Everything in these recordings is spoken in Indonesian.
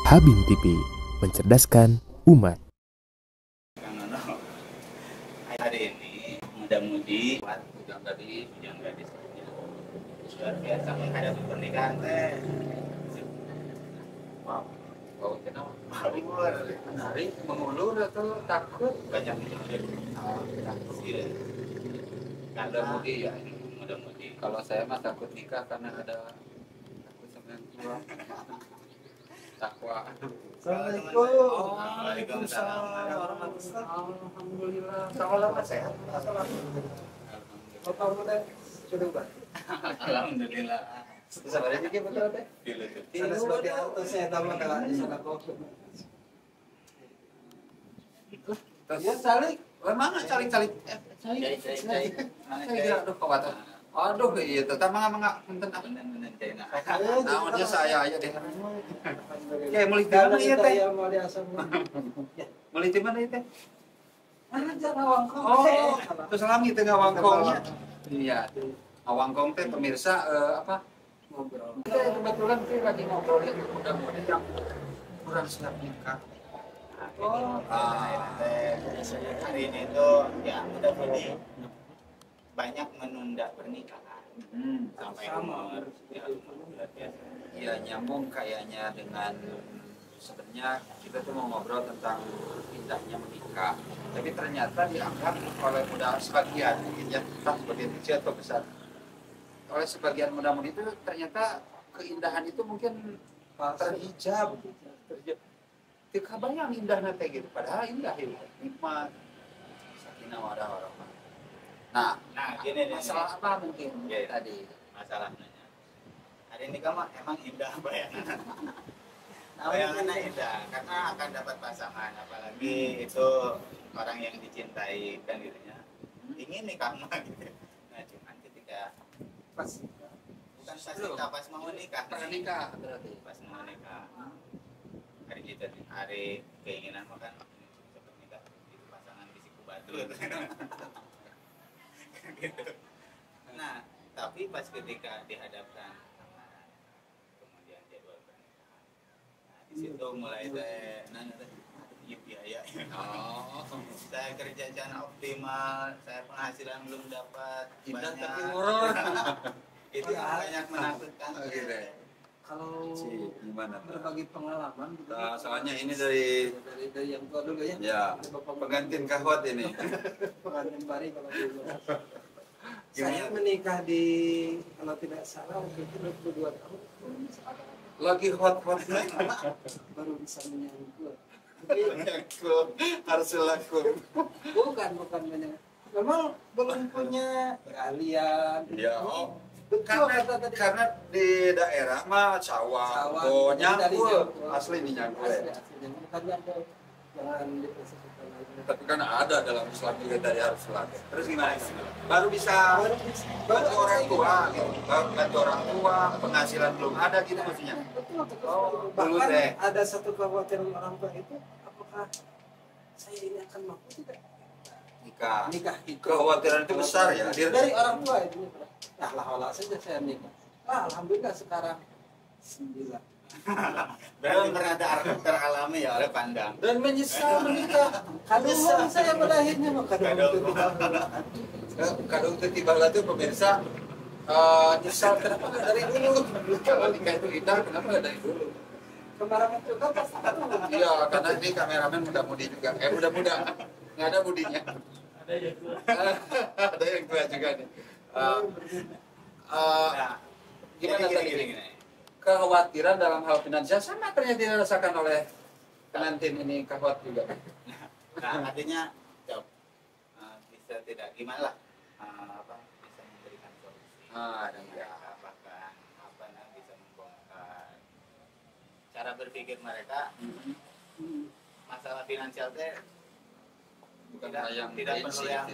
Habim TV, mencerdaskan umat. Hari ini muda-mudi buat bujang gadis luar biasa menghadapi pernikahan teh. Wow, wow, kenapa? Menarik, Mengulur atau takut? banyak takut ya. Muda-mudi ya. Muda-mudi. Kalau saya mah takut nikah karena ada takut sama yang tua. Takwa. Assalamualaikum. Waalaikumsalam warahmatullahi wabarakatuh. Alhamdulillah. Sama-sama sehat. Bapak muda sudah buat. Alhamdulillah. Sabarnya juga betul teh. Sudah Seperti itu saya tahu kalau di sana kok. Ya calik, memang calik-calik. Calik. Aduh kawat. Aduh iya tetap mangga punten apa China. namanya saya aja deh. Kayak meuli di mana ieu teh? Mau diasam. Meuli di mana ieu teh? Aja ngawangkong. Oh, terus lami teh ngawangkongnya. Iya. Ngawangkong teh pemirsa apa? Ngobrol. Kita kebetulan kita lagi ngobrolin muda-mudi yang kurang siap nikah. Hari ini tuh ya muda-mudi banyak menunda pernikahan sampai umur luar biasa. Iya nyambung kayaknya dengan sebenarnya kita tuh mau ngobrol tentang indahnya menikah. Tapi ternyata dianggap oleh muda sebagian, ya entah sebagian kecil atau besar, oleh sebagian muda-mudi itu ternyata keindahan itu mungkin terhijab. Tidak bayang indah nanti gitu, padahal indah itu nikmat, sakinah wadah warahmah. Nah, Gini deh, masalah apa mungkin Ya, tadi? masalahnya. Hari ini kan emang indah bayangan. Bayangannya indah karena akan dapat pasangan, apalagi itu orang yang dicintai kan gitu ya. Ingin nikah mah gitu. Nah, cuman ketika Pas bukan pas nikah, pas mau nikah. pernikah berarti. Pas mau nikah. Hari itu hari keinginan mah kan cepet nikah itu pasangan bisiku batu gitu. Nah, tapi pas ketika dihadapkan lamaran, kemudian jadwal pernikahan, nah, di situ mulai teh nanya teh, iya biaya. Oh, Saya kerja jangan optimal, saya penghasilan belum dapat indah banyak. tapi ngoror. Itu yang banyak menakutkan. Oh, gitu. Kalau Gimana? berbagi pengalaman gitu. Nah, soalnya ini dari Dari yang tua dulu ya. ya pengantin kahwat ini. Pengantin bari kalau dulu. Gimana? Saya menikah di kalau tidak salah waktu itu 22 tahun. Lagi hot-hotnya. Baru bisa menyangkut. Aku harus laku. Bukan banyak. Memang belum punya keahlian. Ya, oh. Betul kata tadi. Karena di daerah mah sawah, Sawah. oh Jadi dari nyangkul, nyangkul. asli nih nyangkul. Asli. Bukan nyangkul. Jangan dipersekutan lagi. Tapi kan ada dalam Islam juga dari harus laku. Terus gimana? Baru bisa bantu orang tua, gitu. Bantu orang tua, penghasilan belum ada gitu maksudnya. Betul. Oh, dulu Bahkan teh. ada satu kekhawatiran orang tua itu, apakah saya ini akan mampu tidak nikah itu? Kekhawatiran itu besar ya. Dari orang tua itu. Nah, lah saja saya nikah. Alhamdulillah sekarang 9. Berarti pernah teralami ya oleh pandang. Dan menyesal menikah. Kadung saya berakhirnya mah kadung. Kadung itu tiba itu pemirsa nyesal kenapa nggak dari dulu? Kalau nikah itu indah kenapa nggak dari dulu? Kemarin juga pasti Iya, karena ini kameramen muda-mudi juga. Muda-muda. Nggak ada mudinya. Ada yang tua juga nih. Nah, Gimana jadi tadi? gini. Kekhawatiran dalam hal finansial sama ternyata dirasakan oleh pengantin ini kahwat juga. Nah, artinya jawab bisa tidak gimana lah bisa memberikan solusi. Dan Ya, bahkan bisa membongkar cara berpikir mereka masalah finansial teh bukan tidak perlu yang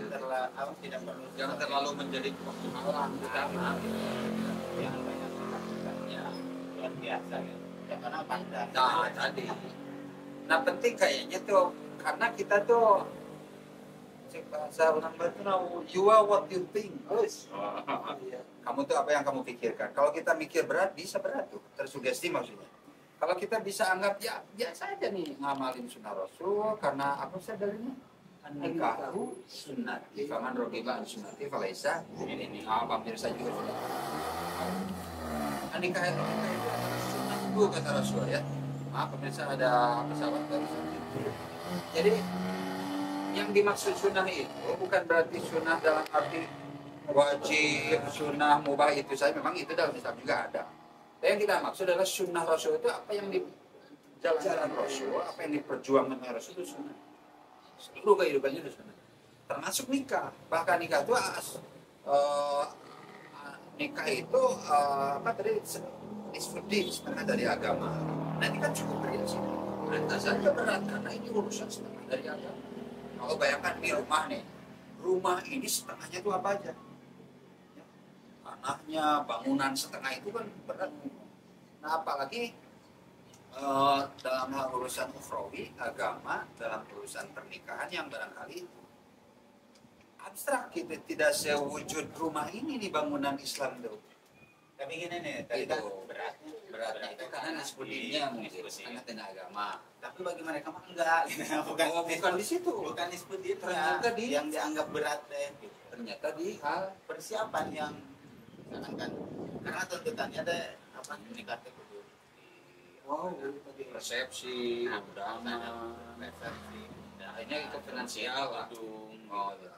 tidak perlu jangan terlalu menjadi persoalan utama. yang banyak melakukannya luar biasa gitu. Ya karena pandang. Nah, tadi. Nah, penting kayaknya tuh karena kita tuh cek bahasa orang Batu you are what you think. Kamu tuh apa yang kamu pikirkan. Kalau kita mikir berat bisa berat tuh, tersugesti maksudnya. Kalau kita bisa anggap ya biasa aja nih ngamalin sunnah Rasul karena apa sih dalilnya? Nikahu sunnati, faman rogiba an sunnati falaisa ini pemirsa juga sudah. Nikah itu adalah sunnahku kata Rasul ya. Maaf pemirsa ada pesawat dari sini. Jadi yang dimaksud sunnah itu bukan berarti sunnah dalam arti wajib, sunnah, mubah itu saja. Memang itu dalam Islam juga ada. Yang kita maksud adalah sunnah Rasul itu apa yang dijalankan Rasul, apa yang diperjuangkan oleh Rasul itu sunnah. Seluruh kehidupannya itu sunnah. Termasuk nikah. Bahkan nikah itu apa tadi disebut setengah dari agama. Nah ini kan cukup prinsip. Anda saja berat karena ini urusan setengah dari agama. Kalau bayangkan di rumah nih, rumah ini setengahnya itu apa aja? Tanahnya, bangunan setengah itu kan berat. Nah apalagi dalam hal urusan ukhrawi, agama, dalam urusan pernikahan yang barangkali abstrak, kita tidak sewujud rumah ini di bangunan Islam itu. Tapi gini nih, tadi kan beratnya itu karena nisbudinya mungkin karena tidak agama. Tapi bagi mereka mah enggak, bukan di situ, bukan nisbudin, ternyata yang dianggap berat deh. Gitu. Ternyata di hal persiapan yang kan karena tuntutannya deh apa nikah itu resepsi, undangan, resepsi. Nah, ini itu finansial lah. Oh, ya.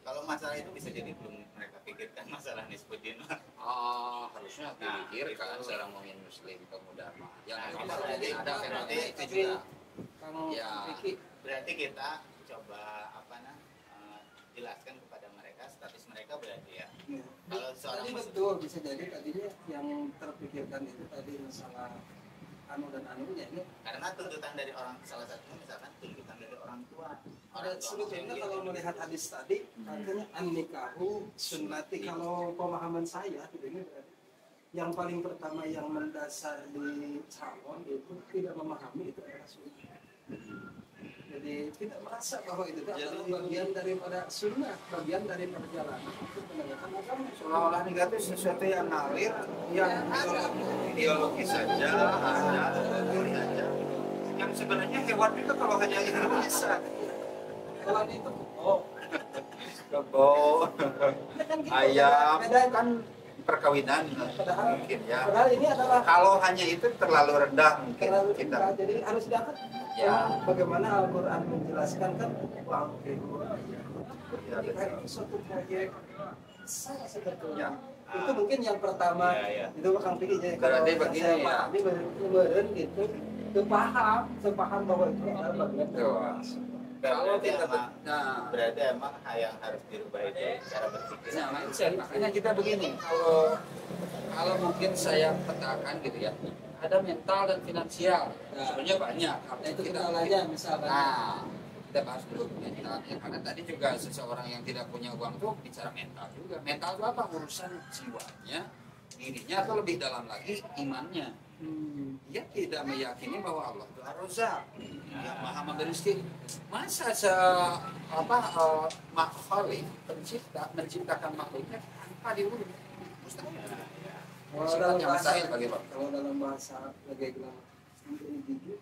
Kalau masalah itu bisa jadi belum mereka pikirkan masalah nisbudin. Harusnya dipikirkan seorang mukmin muslim pemuda mah. Yang berarti ada fenomena itu tapi juga. kalau Ya. Berarti kita coba jelaskan kepada mereka status mereka berarti ya. Kalau seorang tadi betul bisa jadi tadinya yang terpikirkan itu tadi masalah anu dan anunya ini karena tuntutan dari orang salah satunya misalkan tuntutan dari orang tua. ada sebetulnya kalau melihat hadis tadi artinya an-nikahu sunnati. Kalau pemahaman saya ini berarti yang paling pertama yang mendasar di calon itu tidak memahami itu adalah sunnah. Jadi tidak merasa bahwa itu adalah bagian daripada sunnah, bagian dari perjalanan itu penegakan agama. Seolah-olah nikah itu sesuatu yang ngalir, yang ideologis saja, ada aja. Yang sebenarnya hewan itu kalau hanya itu bisa. Hewan itu Kebo, ayam kan perkawinan padahal, mungkin ya. padahal ini adalah Kalau hanya itu terlalu rendah mungkin terlalu kita. rendah, jadi harus diangkat. Ya. Bagaimana Al-Quran menjelaskan kan jadi kayak suatu proyek besar sebetulnya. Itu mungkin yang pertama itu Kang Piki jadi Berarti begini ya. Ini beren gitu, sepaham bahwa itu adalah bagian dari Kalau berarti kita berarti emang yang harus dirubah itu cara berpikir. Nah, makanya kita begini, kalau mungkin saya petakan gitu ya, ada mental dan finansial. Sebenarnya banyak. Nah, itu kita aja misalkan. Nah, kita bahas dulu mentalnya. Karena tadi juga seseorang yang tidak punya uang tuh bicara mental juga. Mental itu apa? Urusan jiwanya, dirinya, atau lebih dalam lagi imannya. Dia tidak meyakini bahwa Allah itu Ar-Razzaq, yang Maha memberi rezeki. Masa makhluk menciptakan makhluknya tanpa diurus? Mustahil. Kalau dalam Mustahil bagi Pak. Kalau dalam bahasa lagi bilang gigi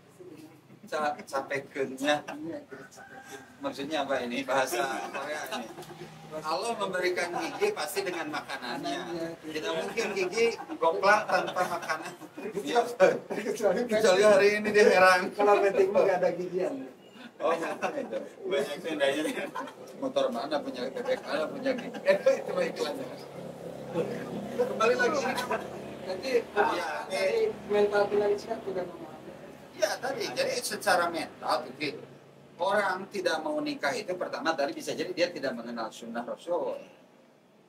Capeknya. Maksudnya apa ini bahasa Korea ini? Allah memberikan gigi pasti dengan makanannya. Tidak mungkin gigi goplang tanpa makanan. Kecuali hari ini dia heran. kalau penting mah gak ada gigian. Oh, itu. Banyak tendanya. Motor mana punya bebek mana punya gigi. Itu iklannya. Kembali lagi ini. Jadi dari mental finansial tidak memahami. Ya tadi, jadi secara mental orang tidak mau nikah itu pertama tadi bisa jadi dia tidak mengenal sunnah Rasul,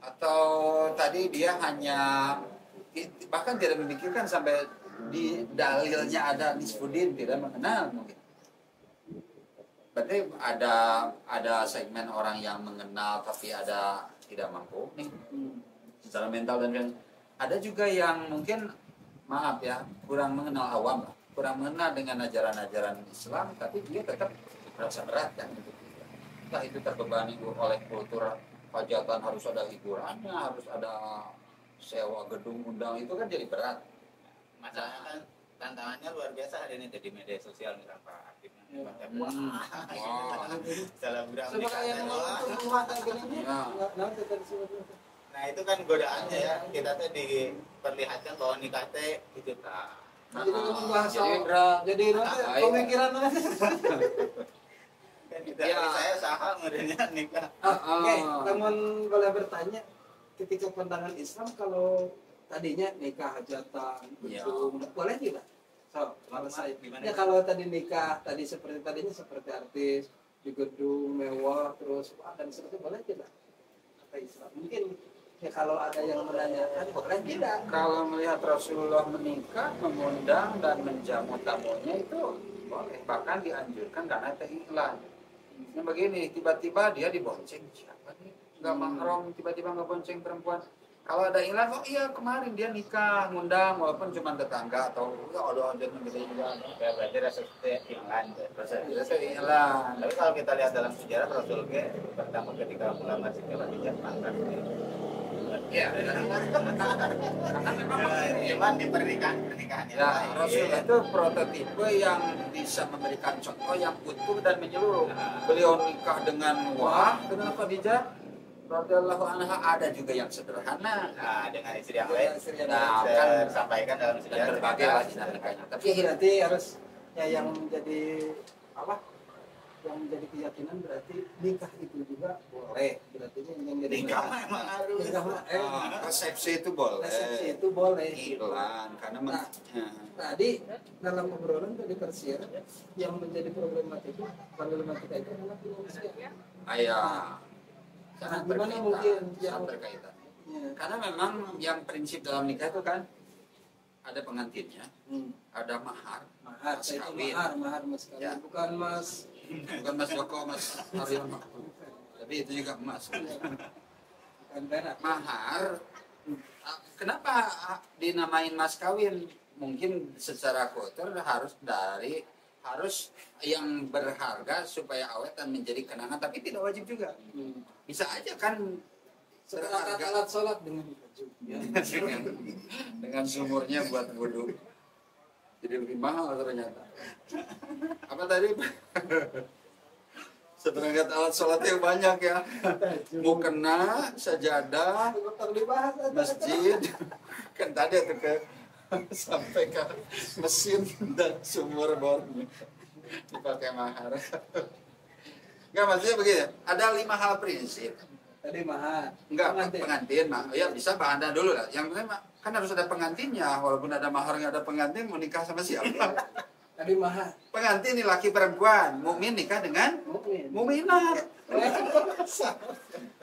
atau tadi dia hanya bahkan tidak memikirkan sampai di dalilnya ada nisbudin, tidak mengenal mungkin. Berarti ada segmen orang yang mengenal tapi ada tidak mampu nih secara mental, dan ada juga yang mungkin maaf ya kurang mengenal awam lah, kurang mengenal dengan ajaran-ajaran Islam, tapi dia tetap merasa berat kan. Entah itu terbebani oleh kultur hajatan, harus ada hiburannya, harus ada sewa gedung undang, itu kan jadi berat. Masalahnya kan tantangannya luar biasa hari ini di media sosial misalnya Pak aktifnya Ya. Wah. selebgram Coba nikahnya yang wah. rumah kayak gini, Ya. nanti tadi sebutnya. Nah itu kan godaannya ya, kita tuh diperlihatkan bahwa nikah teh itu tak. Jadi membahas Jadi soal, jadi nanti baik. pemikiran nanti. Kan kita Ya. saya saham modelnya nikah. Oke, namun boleh bertanya, ketika pandangan Islam kalau tadinya nikah hajatan, Ya. gedung, boleh tidak? So, kalau saya, Gimana? ya kalau tadi nikah, tadinya seperti artis di gedung mewah terus dan seperti boleh tidak? Kata Islam mungkin ya kalau ada yang menanyakan boleh tidak? Kalau melihat Rasulullah menikah, mengundang dan menjamu tamunya itu boleh, bahkan dianjurkan karena iklan. Yang begini, tiba-tiba dia dibonceng, siapa nih? Nggak mahram, tiba-tiba ngebonceng perempuan. Kalau ada iklan, oh iya kemarin dia nikah, ngundang, walaupun cuma tetangga atau ya ada yang gede juga. Ya berarti resepnya iklan. Itu iklan. Tapi kalau kita lihat dalam sejarah Rasul ke pertama ketika ulama sejarah tidak mangkat. Ya, karena memang begini. Cuman di pernikahannya. Ya, lain. Rasul itu prototipe yang bisa memberikan contoh yang utuh dan menyeluruh. Beliau nikah dengan dengan Khadijah radhiyallahu anha, ada juga yang sederhana. Nah, dengan istri yang lain. Istri yang Nah, Nah, kan sampaikan dalam dan sejarah. berbagai lah dinamikanya. Tapi Berarti harus ya yang menjadi apa? Yang menjadi keyakinan berarti nikah itu juga boleh. Berarti yang jadi Nikah mah emang harus. nikah mah, resepsi itu boleh. resepsi itu boleh. Iklan karena Nah, tadi dalam obrolan tadi tersier yang menjadi problematika itu adalah finansial. ayah sangat Gimana berkaitan, mungkin yang- sangat berkaitan. Ya. Karena memang yang prinsip dalam nikah itu kan ada pengantinnya, ada mahar, Mahar, mas saya itu kawin. mahar mas kawin, Ya. bukan mas. Bukan Mas Joko, Mas Haryono. Tapi itu juga emas. Bukan perak. Mahar, kenapa dinamain mas kawin? Mungkin secara kotor harus yang berharga supaya awet dan menjadi kenangan, tapi tidak wajib juga. Bisa aja kan Seperangkat berharga alat sholat dengan baju. dengan sumurnya buat wudhu. Jadi lebih mahal ternyata. Apa tadi? Seperangkat alat sholatnya banyak ya. Mukena, sajadah, Dokter dibahas aja. masjid. Kan tadi itu ke sampai ke mesin dan sumur bornya dipakai mahar. Enggak, maksudnya begini, ada 5 hal prinsip. Tadi mahar. Enggak, pengantin mah. Ya bisa bahan dulu lah. Yang penting kan harus ada pengantinnya. Walaupun ada mahar nggak ada pengantin, mau nikah sama siapa? Tadi mahar. Pengantin nih laki perempuan, mukmin nikah dengan Mungkin. mukminat.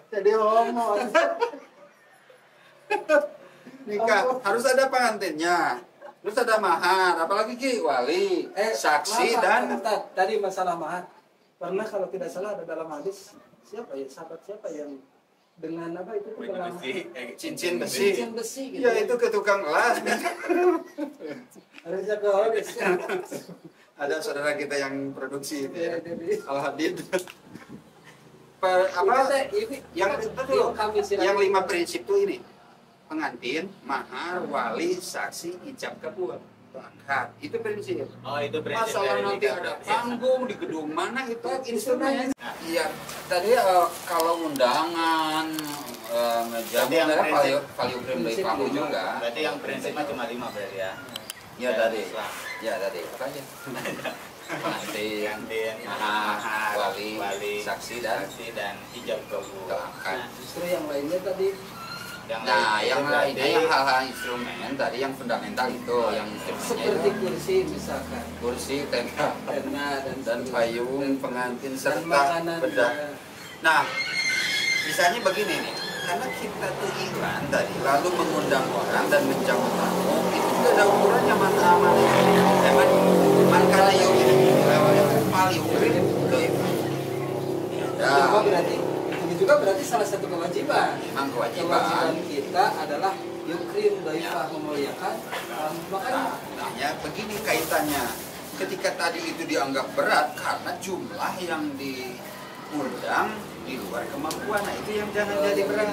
Jadi homo. Nikah harus ada pengantinnya. Terus ada mahar, apalagi Ki, wali, saksi maaf, dan Ustaz. Tadi masalah mahar. Pernah kalau tidak salah ada dalam hadis siapa ya sahabat siapa yang dengan apa itu tuh dalam cincin besi. cincin besi gitu. Ya itu ke tukang las. Harusnya ke hadis. Ada saudara kita yang produksi itu ya. Ya, jadi Al Hadid. ini Yang itu dulu, kami yang 5 prinsip tuh ini: pengantin, mahar, wali, saksi, ijab kabul, akad. Itu prinsip. Oh itu prinsip Masalah dari nanti nikah. ada panggung di gedung mana itu instrumen. Nah. Iya, tadi kalau undangan ngejamu Jadi yang ada prinsip- value frame dari kamu juga. Berarti yang prinsipnya cuma 5 berarti ya. Iya tadi. Islam. Ya tadi. Apa aja? Pengantin, Kantin, mahar, wali, saksi dan dan ijab kabul. akad. justru yang lainnya tadi Yang Nah, lain yang berarti lainnya yang hal-hal instrumen tadi yang fundamental itu, yang instrumennya seperti itu kursi misalkan kursi, tenda, pena dan payung, pengantin dan serta makanan bedah. juga. Nah, misalnya begini nih, karena kita tuh iklan tadi, lalu mengundang orang dan menjamu tamu, itu juga ada ukurannya mana karena yang ini paling Itu berarti itu juga berarti salah satu kewajiban. memang Kewajiban kewajiban. kita adalah yukrim dhaifah, memuliakan. Makanya Nah, ya begini kaitannya. Ketika tadi itu dianggap berat karena jumlah yang diundang di luar kemampuan, nah itu yang jangan jadi berat.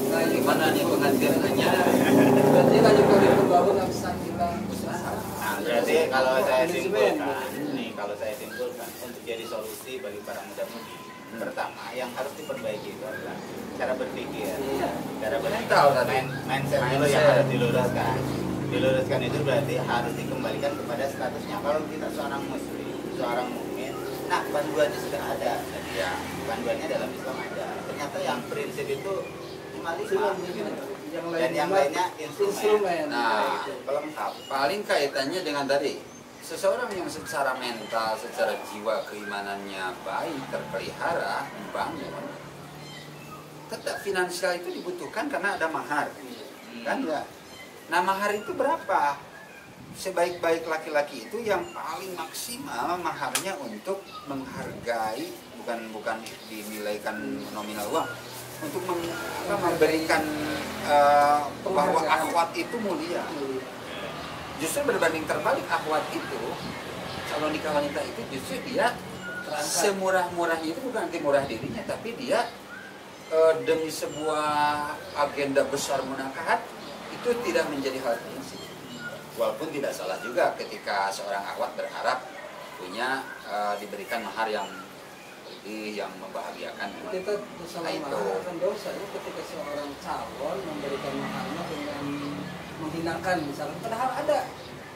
Nah, Gimana nih pengantinnya? berarti lanjut dari pembangun abstrak para muda-mudi. Pertama, yang harus diperbaiki itu adalah cara berpikir. Cara berpikir, Mental tadi. mindset dulu yang harus diluruskan. Diluruskan itu berarti harus dikembalikan kepada statusnya. Kalau kita seorang muslim, seorang mukmin, nah panduannya sudah ada. Ya, panduannya dalam Islam ada. Ternyata yang prinsip itu cuma 5 gitu. Dan yang lainnya instrumen. Nah, pelengkap. paling kaitannya dengan tadi, seseorang yang secara mental, secara jiwa keimanannya baik, terpelihara, membangun, tetap finansial itu dibutuhkan karena ada mahar, kan ya. Nah, mahar itu berapa? Sebaik-baik laki-laki itu yang paling maksimal maharnya untuk menghargai, bukan dinilaikan nominal uang, untuk memberikan bahwa akhwat itu mulia. Justru berbanding terbalik, akhwat itu, calon nikah wanita itu justru dia semurah-murahnya itu bukan nanti murah dirinya, tapi dia demi sebuah agenda besar munakahat itu tidak menjadi hal prinsip. Walaupun tidak salah juga ketika seorang akhwat berharap punya diberikan mahar yang lebih, yang membahagiakan. Kita salah mahar akan dosa ya ketika seorang calon memberikan maharnya dengan menghinakan misalnya, padahal ada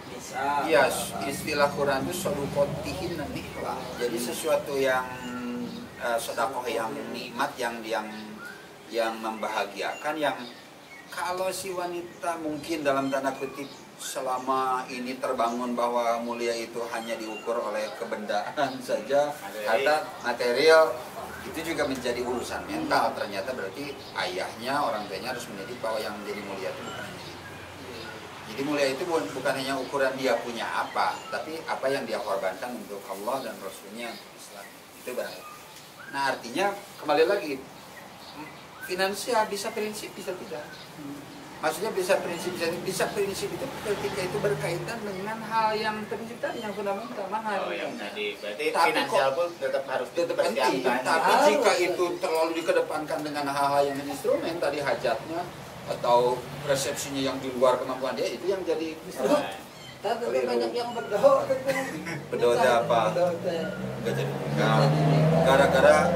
bisa. Iya, istilah Quran itu sodukotihin niklah. Jadi sesuatu yang sedekah yang nikmat, yang membahagiakan, yang kalau si wanita mungkin dalam tanda kutip selama ini terbangun bahwa mulia itu hanya diukur oleh kebendaan saja, harta material, itu juga menjadi urusan mental. Ternyata berarti ayahnya, orang tuanya harus mendidik bahwa yang menjadi mulia itu bukan hanya itu. Jadi mulia itu bukan hanya ukuran dia punya apa, tapi apa yang dia korbankan untuk Allah dan Rasulnya, Islam. Itu berarti. Nah, artinya kembali lagi, finansial bisa prinsip, bisa tidak. Maksudnya bisa prinsip itu ketika itu berkaitan dengan hal yang prinsip tadi, yang fundamental, mahar. Oh, yang tadi berarti Tapi finansial pun tetap harus penting. dipersiapkan. Tapi jika itu terlalu dikedepankan dengan hal-hal yang instrumen tadi, hajatnya atau resepsinya yang di luar kemampuan dia, itu yang jadi Tapi banyak yang berdoa apa? Enggak jadi. Gara-gara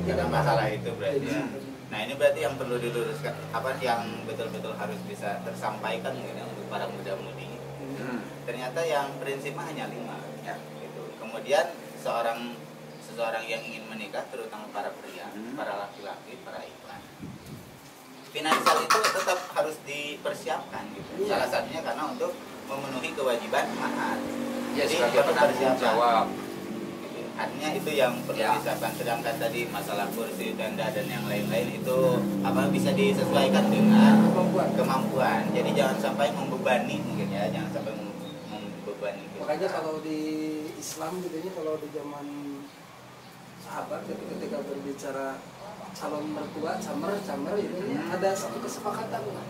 Karena masalah itu berarti ya. Nah, ini berarti yang perlu diluruskan, apa yang betul-betul harus bisa tersampaikan mungkin ya, untuk para muda-mudi. Ternyata yang prinsipnya hanya 5 ya, gitu. Kemudian seseorang yang ingin menikah, terutama para pria, para laki-laki, para ikhwan, finansial itu tetap harus dipersiapkan gitu. Salah satunya karena untuk memenuhi kewajiban mahar. Ya, jadi sebagai penanggung jawab. Artinya itu yang perlu disiapkan. Sedangkan tadi masalah kursi, tenda dan yang lain-lain itu apa bisa disesuaikan dengan kemampuan. Jadi jangan sampai membebani mungkin ya, jangan sampai membebani. Makanya kalau di Islam gitu ya, kalau di zaman sahabat ketika berbicara calon mertua, camer itu ada satu kesepakatan lah.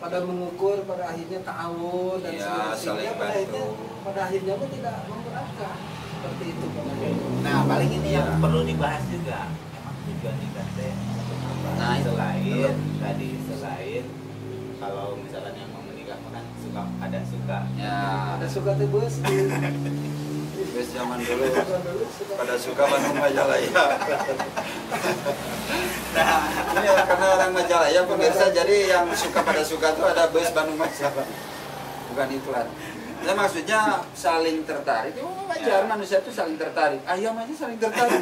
Pada mengukur, pada akhirnya ta'awun dan sebagainya, pada akhirnya pun tidak memberatkan. Seperti itu. Nah, paling ini yang perlu dibahas juga. Emang tujuan nikah teh apa? Selain kalau misalkan yang mau menikah kan suka. Ya, ada suka tuh bos. Bos zaman dulu pada suka Bandung Majalaya. Nah, ini karena orang Majalaya pemirsa, jadi yang pada suka tuh ada bus Bandung Majalaya. Bukan iklan. Nah, maksudnya saling tertarik. Oh, wajar manusia itu saling tertarik. Ayam aja saling tertarik.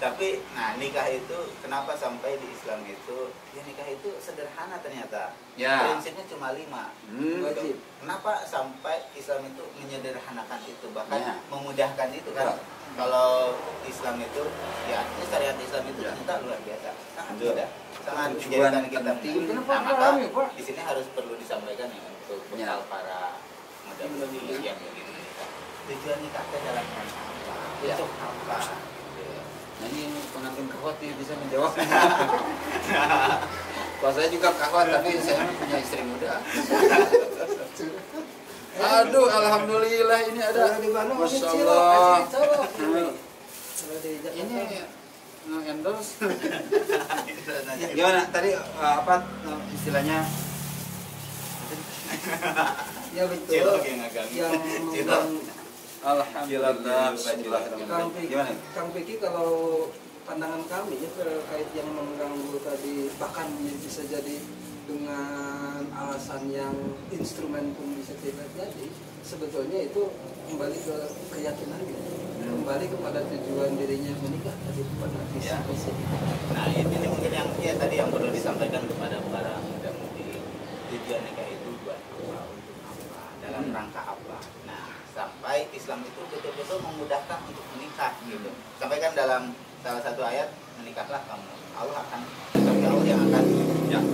Tapi nikah itu kenapa sampai di Islam itu ya nikah itu sederhana ternyata. Ya. Prinsipnya cuma 5. Wajib. Kenapa sampai Islam itu menyederhanakan itu, bahkan memudahkan itu kan? Kalau Islam itu ya artinya syariat Islam itu ternyata luar biasa, sangat mudah, sangat menjadikan kita mudah. Nah, maka di sini harus perlu disampaikan ya untuk bekal para muda-mudi yang ingin menikah. Tujuan nikah dalam rangka apa? Untuk apa? Nah, ini pengantin kahwat bisa menjawab. Kalau saya juga kahwat, tapi saya punya istri muda. Aduh, alhamdulillah ini ada. Masya Allah. Ini nge-endorse. Gimana tadi apa istilahnya? Ya betul. Yang Alhamdulillah. Kang Piki, Gimana? Kang Piki, kalau pandangan kami ya terkait yang mengganggu tadi, bahkan bisa jadi dengan alasan yang instrumen pun bisa tidak jadi, sebetulnya itu kembali ke keyakinannya, kembali kepada tujuan dirinya menikah tadi, kepada visi Ya. misi. Nah ini mungkin yang ya, tadi yang perlu disampaikan kepada para muda-mudi, tujuan nikah itu buat apa, untuk apa, dalam rangka apa. Nah sampai Islam itu betul-betul memudahkan untuk menikah gitu. Sampaikan dalam salah satu ayat, menikahlah kamu, Allah akan, tapi Allah yang akan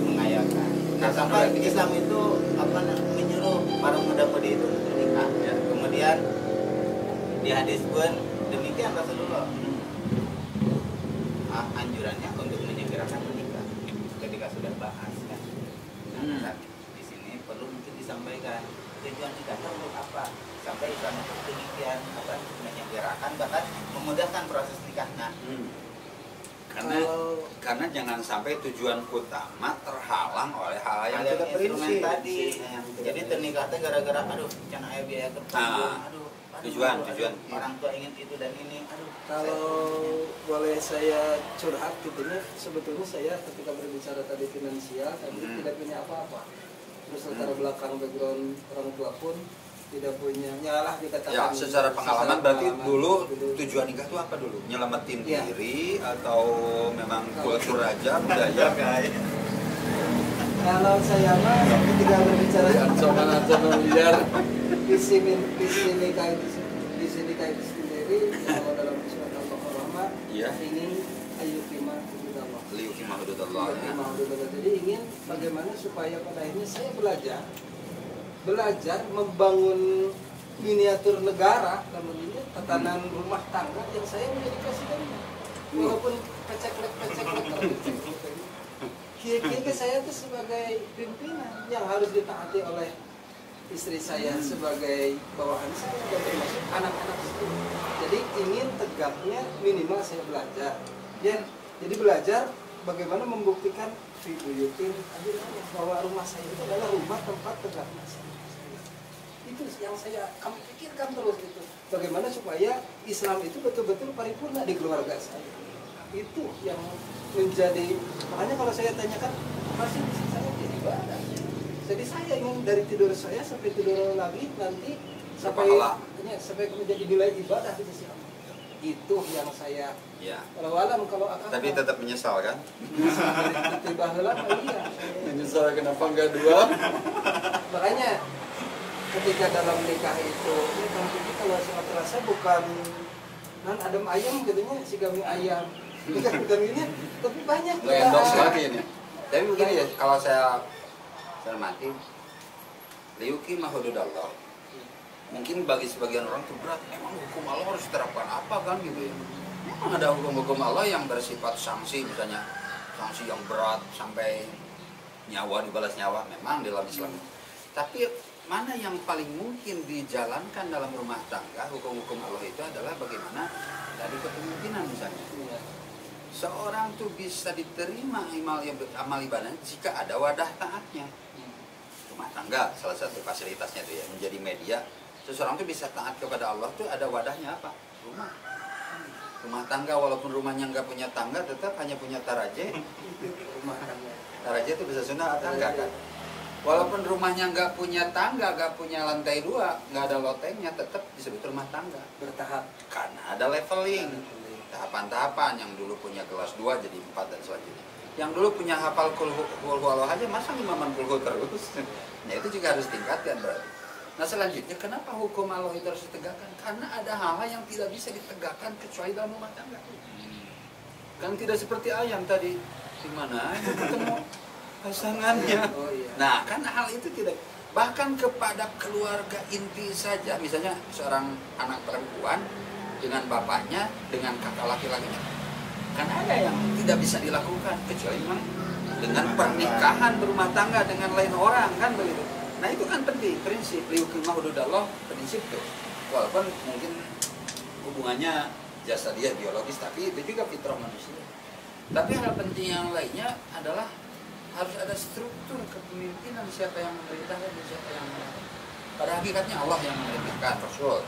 mengayakan. Nah sampai Islam itu apa menyuruh para muda-mudi itu untuk menikah. Ya. Kemudian di hadis pun demikian Rasulullah. Anjurannya untuk menyegerakan menikah ketika sudah bahas kan. Nah, di sini perlu mungkin disampaikan tujuan nikah itu untuk apa, sampai Islam itu demikian apa menyegerakan bahkan memudahkan proses nikah. Nah, Karena jangan sampai tujuan utama terhalang oleh hal yang tidak instrumen prinsip tadi. Jadi ternikah teh gara-gara aduh can aya biaya tertanggung, aduh tujuan. orang tua ingin itu dan ini, aduh. Kalau boleh saya curhat gitu ya, sebetulnya saya ketika berbicara tadi finansial tadi tidak punya apa-apa. Terus latar belakang background orang tua pun tidak punya, nyalah Ya, dikatakan. secara pengalaman berarti dulu tujuan nikah itu apa dulu? Nyelamatin Ya. diri atau memang kultur aja, budaya? Kalau saya mah ketika berbicara visi nikah itu sendiri, kalau dalam surat Al-Baqarah Iya. ingin ayyukima hududallah. Liyukimah hududallah ya. Jadi ingin bagaimana supaya pada akhirnya saya belajar membangun miniatur negara, namanya tatanan rumah tangga yang saya menjadi presidennya. Walaupun peceklek kira-kira saya itu sebagai pimpinan yang harus ditaati oleh istri saya sebagai bawahan saya dan termasuk anak-anak saya. Jadi ingin tegaknya minimal saya belajar. Ya, jadi belajar bagaimana membuktikan bahwa rumah saya itu adalah rumah tempat tegaknya saya. Itu yang kami pikirkan terus itu. Bagaimana supaya Islam itu betul-betul paripurna di keluarga saya. Itu yang menjadi, makanya kalau saya tanyakan apa sih misi saya jadi ibadah. Jadi saya ingin dari tidur saya sampai tidur lagi nanti sampai menjadi nilai ibadah di sisi Allah. Itu yang saya. Ya. Kalau akan. Tapi tetap menyesal kan? Tiba heula iya. Menyesal kenapa enggak dua? Makanya ketika dalam nikah itu, kalau sangat terasa bukan adem ayam gitu si kami ayam. Bukan gini, tapi banyak Endorse lagi ini. Tapi begini ya, kalau saya cermati, liyukimah hududallah. Mungkin bagi sebagian orang itu berat, memang hukum Allah harus diterapkan apa kan gitu ya. Memang ada hukum-hukum Allah yang bersifat sanksi, misalnya sanksi yang berat sampai nyawa, dibalas nyawa, memang dalam Islam. Tapi mana yang paling mungkin dijalankan dalam rumah tangga, hukum-hukum Allah itu adalah bagaimana dari kepemimpinan misalnya. Seorang tuh bisa diterima amal ibadah jika ada wadah taatnya. Rumah tangga salah satu fasilitasnya itu ya, menjadi media. Seseorang tuh bisa taat kepada Allah tuh ada wadahnya apa? Rumah tangga, walaupun rumahnya nggak punya tangga tetap hanya punya taraje. rumah tangga. Taraje itu bisa sunnah tangga kan. Walaupun rumahnya nggak punya tangga, nggak punya lantai 2, nggak ada lotengnya, tetap disebut rumah tangga. Bertahap. Karena ada leveling. Tahapan-tahapan, yang dulu punya kelas 2 jadi 4 dan selanjutnya. Yang dulu punya hafal kulhu Allah aja, masa imaman kulhu terus? Nah itu juga harus tingkatkan berarti. Nah selanjutnya, kenapa hukum Allah itu harus ditegakkan? Karena ada hal-hal yang tidak bisa ditegakkan kecuali dalam rumah tangga. Kan tidak seperti ayam tadi, di mana ketemu pasangannya. Nah kan hal itu tidak, bahkan kepada keluarga inti saja, misalnya seorang anak perempuan dengan bapaknya, dengan kakak laki-lakinya, kan ada yang tidak bisa dilakukan kecuali memang dengan pernikahan berumah tangga dengan lain orang kan begitu. Nah itu kan penting, prinsip liyukimah hududallah, prinsip tuh. Walaupun mungkin hubungannya jasa dia biologis, tapi itu juga fitrah manusia. Tapi hal penting yang lainnya adalah harus ada struktur kepemimpinan, siapa yang memerintahkan dan siapa yang memerintahkan. Pada hakikatnya Allah yang memerintahkan, Rasul.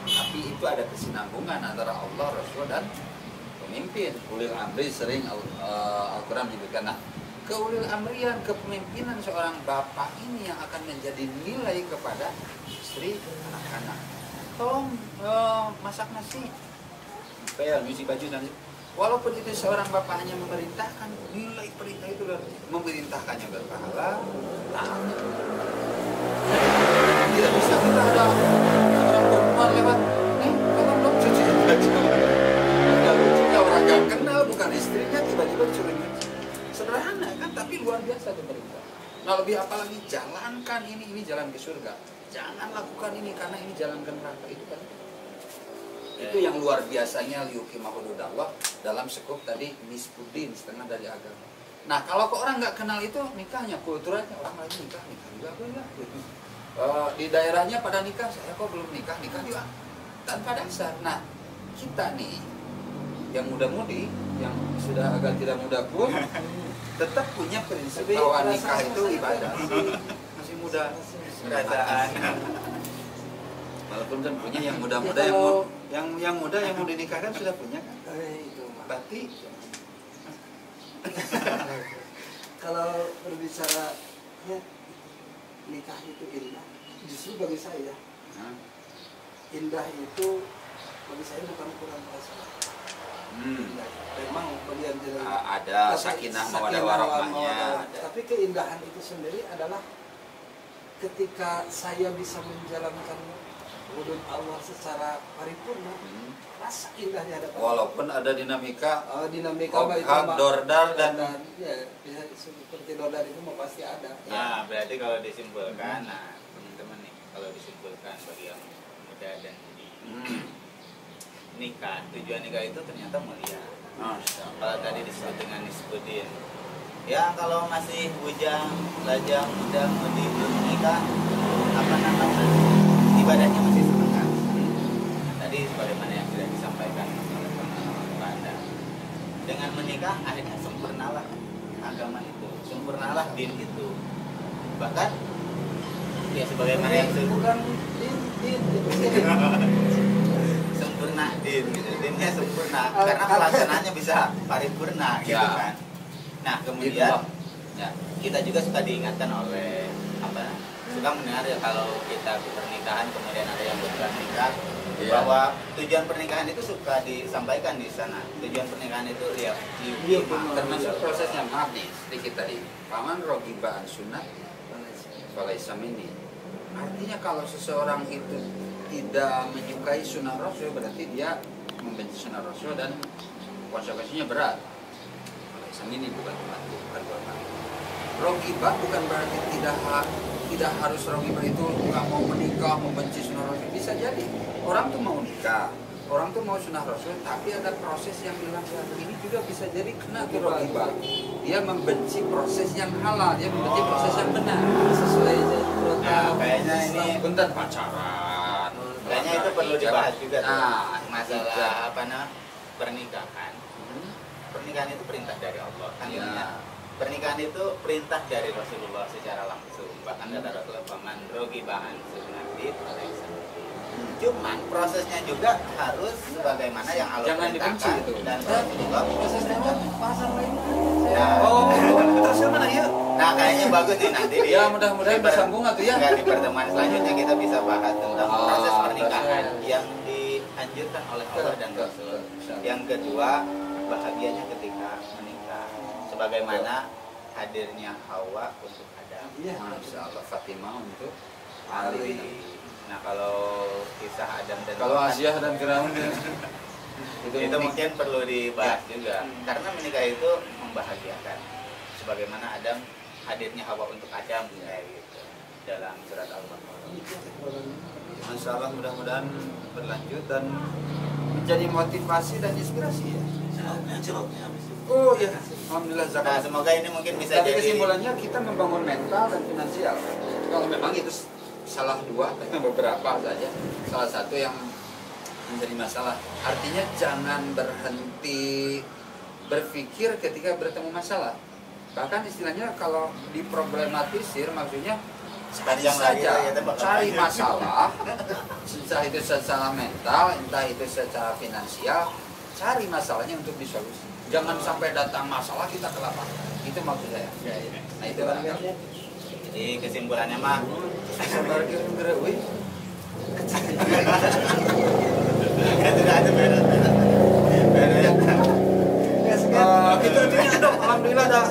Tapi itu ada kesinambungan antara Allah, Rasul dan pemimpin. Ulil amri sering Al-Quran menyebutkan. Nah, keulil amrian, kepemimpinan seorang bapak ini yang akan menjadi nilai kepada istri, anak-anak. Tolong masak nasi, nyuci baju dan walaupun itu seorang bapak hanya memerintahkan, nilai perintah itu memerintahkannya berpahala. Tidak bisa kita ada orang perempuan lewat, tolong dong cuci baju. Jika orang gak kenal bukan istrinya tiba-tiba disuruh nyuci. Sederhana kan, tapi luar biasa itu perintah. Nah lebih apalagi jalankan ini jalan ke surga. Jangan lakukan ini karena ini jalan ke neraka, itu kan. Itu yang luar biasanya liuqima hududallah dalam sekup tadi nisbuddin, setengah dari agama. Nah kalau ke orang nggak kenal itu nikahnya kulturnya orang lain nikah juga boleh. Di daerahnya pada nikah, saya kok belum nikah juga tanpa dasar. Nah kita nih yang muda-mudi, yang sudah agak tidak muda pun tetap punya prinsip bahwa nikah itu ibadah. Masih muda, kerajaan. Walaupun kan punya yang muda-muda yang muda yang mau dinikahkan sudah punya kan. Berarti kalau berbicara ya, nikah itu indah, justru bagi saya indah itu bagi saya bukan ukuran perasaan. Memang bagian ada sakinah mawaddah warahmahnya. Tapi keindahan itu sendiri adalah ketika saya bisa menjalankan hudud Allah secara paripurna, rasa indahnya ada. Walaupun ada dinamika hak dordar dan ya, bisa seperti dordar itu mau pasti ada. Nah, berarti kalau disimpulkan, nah teman-teman nih, kalau disimpulkan bagi yang muda dan nikah, tujuan nikah itu ternyata mulia. Kalau tadi disebut dengan nisbuddin, ya kalau masih bujang, lajang, muda, mudi belum nikah, apa namanya, ibadahnya masih setengah. Tadi sebagaimana yang sudah disampaikan oleh Anda, dengan menikah akhirnya sempurnalah agama itu, sempurnalah din itu. Bahkan ya sebagaimana yang bukan din sempurna din gitu, dinnya sempurna karena pelaksanaannya bisa paripurna gitu kan. Nah kemudian ya, kita juga suka diingatkan oleh suka mendengar ya kalau kita pernikahan kemudian ada yang bukan nikah, bahwa tujuan pernikahan itu suka disampaikan di sana. Tujuan pernikahan itu ya termasuk prosesnya. Maaf nih sedikit tadi, paman rogibaan sunat falaisa minni. Artinya kalau seseorang itu tidak menyukai sunnah Rasul, berarti dia membenci sunnah Rasul dan konsekuensinya berat. Falaisa minni bukan golongan. Rogibah bukan berarti tidak harus rogibah itu nggak mau menikah, membenci sunnah Rasul. Bisa jadi orang tuh mau nikah, orang tuh mau sunnah Rasul, tapi ada proses yang dilanggar. Ini juga bisa jadi kena ke rogibah. Dia membenci proses yang halal, dia membenci proses yang benar. Sesuai nah, kayaknya ini bentar pacaran. kayaknya itu perlu dibahas juga tuh. Masalah pernikahan. Pernikahan itu perintah dari Allah kan ya. Pernikahan itu perintah dari Rasulullah secara langsung. Bahkan kata Rasulullah, "Faman rogibahan sunnati falaisa." Cuman prosesnya juga harus sebagaimana yang Allah perintahkan dan Rasulullah prosesnya pasar lain. Terus yang mana ya? Nah kayaknya bagus nih nanti ya mudah-mudahan bersambung atau ya. Di pertemuan selanjutnya kita bisa bahas tentang proses pernikahan yang dianjurkan oleh Allah dan Rasul. Yang kedua, bahagianya ketika menikah. Sebagaimana hadirnya Hawa untuk Adam. Masya Allah, Fatimah untuk Ali. Nah kalau kisah Adam dan kalau Asia dan Firaun itu mungkin perlu dibahas juga. Karena menikah itu membahagiakan. Sebagaimana Adam hadirnya Hawa untuk Adam gitu, dalam surat Al-Baqarah. Masya Allah, mudah-mudahan berlanjut dan menjadi motivasi dan inspirasi ya. Oh ya, alhamdulillah zakat. Nah, semoga ini mungkin bisa jadi jadi kesimpulannya kita membangun mental dan finansial. Kalau memang itu salah dua, beberapa saja. Salah satu yang menjadi masalah. Artinya jangan berhenti berpikir ketika bertemu masalah. Bahkan istilahnya kalau diproblematisir, maksudnya sepanjang lagi saja lah kita bakal cari lanjut. masalah, entah itu secara mental, entah itu secara finansial, cari masalahnya untuk disolusi. Jangan sampai datang masalah kita ke lapangan. Itu maksud saya. Nah itu kan. Jadi kesimpulannya mah Sabar kira-kira, wih. kan tidak ada beda ya. Itu intinya dong, alhamdulillah dah.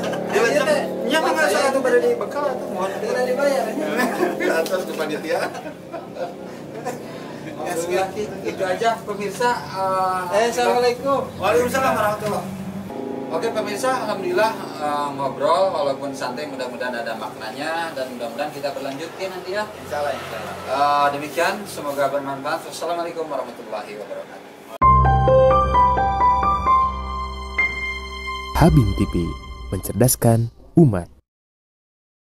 Nya mah nggak salah tuh berada di bekal tuh mohon Tidak dibayar. Atas kepanitiaan. Alhamdulillah itu aja pemirsa. Assalamualaikum. Waalaikumsalam warahmatullahi. Oke pemirsa, alhamdulillah ngobrol walaupun santai, mudah-mudahan ada maknanya dan mudah-mudahan kita berlanjutkan nanti ya. Insyaallah, insyaallah. Demikian, semoga bermanfaat. Wassalamualaikum warahmatullahi wabarakatuh. Habim TV, mencerdaskan umat.